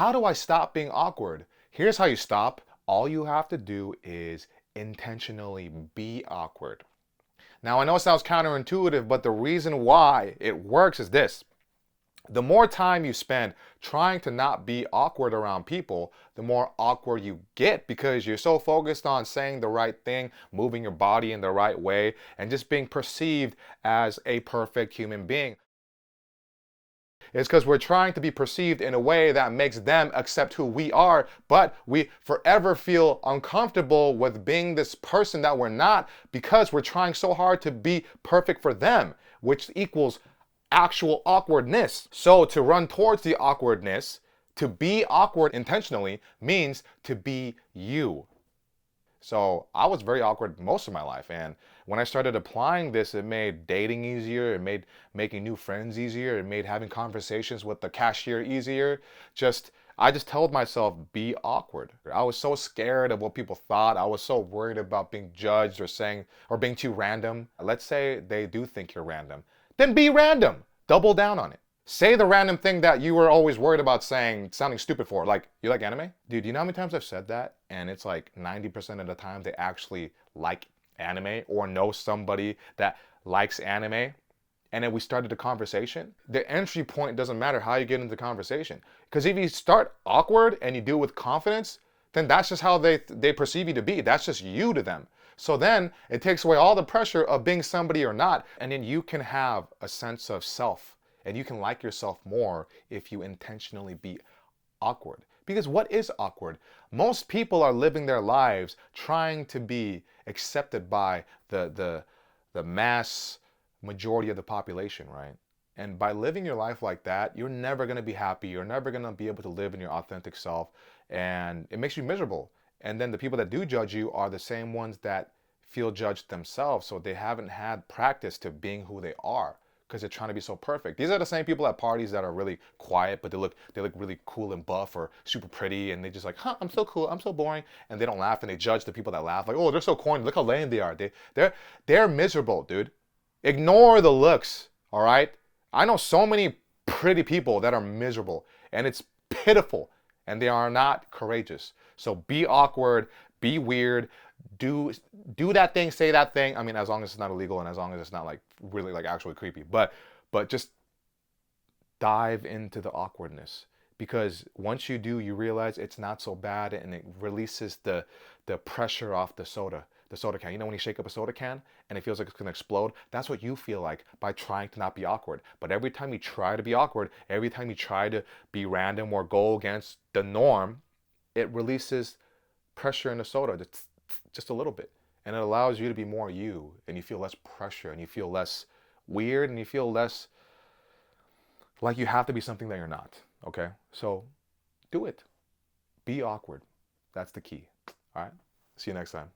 how do I stop being awkward? Here's how you stop. All you have to do is intentionally be awkward. Now, I know it sounds counterintuitive, but the reason why it works is this. The more time you spend trying to not be awkward around people, the more awkward you get because you're so focused on saying the right thing, moving your body in the right way, and just being perceived as a perfect human being. It's because we're trying to be perceived in a way that makes them accept who we are, but we forever feel uncomfortable with being this person that we're not because we're trying so hard to be perfect for them, which equals actual awkwardness. So to run towards the awkwardness, to be awkward intentionally means to be you. So I was very awkward most of my life, and when I started applying this, it made dating easier, it made making new friends easier, it made having conversations with the cashier easier. I just told myself, be awkward. I was so scared of what people thought. I was so worried about being judged or being too random. Let's say they do think you're random. Then be random. Double down on it. Say the random thing that you were always worried about saying, sounding stupid for. Like, you like anime? Dude, you know how many times I've said that? And it's like 90% of the time they actually like anime or know somebody that likes anime. And then we started the conversation. The entry point doesn't matter how you get into the conversation. Because if you start awkward and you do it with confidence, then that's just how they perceive you to be. That's just you to them. So then it takes away all the pressure of being somebody or not. And then you can have a sense of self. And you can like yourself more if you intentionally be awkward. Because what is awkward? Most people are living their lives trying to be accepted by the mass majority of the population, right? And by living your life like that, you're never going to be happy. You're never going to be able to live in your authentic self. And it makes you miserable. And then the people that do judge you are the same ones that feel judged themselves. So they haven't had practice to being who they are, because they're trying to be so perfect. These are the same people at parties that are really quiet, but they look really cool and buff or super pretty, and they just like, I'm so cool, I'm so boring, and they don't laugh, and they judge the people that laugh, like, oh, they're so corny, look how lame they are. They're miserable, dude. Ignore the looks, all right? I know so many pretty people that are miserable, and it's pitiful, and they are not courageous. So be awkward, be weird, do that thing, say that thing. I mean, as long as it's not illegal and as long as it's not like really like actually creepy, but just dive into the awkwardness, because once you do, you realize it's not so bad, and it releases the pressure off the soda can. You know, when you shake up a soda can and it feels like it's gonna explode, that's what you feel like by trying to not be awkward. But every time you try to be awkward, every time you try to be random or go against the norm, it releases pressure in the soda just a little bit, and it allows you to be more you, and you feel less pressure, and you feel less weird, and you feel less like you have to be something that you're not. Okay, so do it. Be awkward. That's the key. All right, see you next time.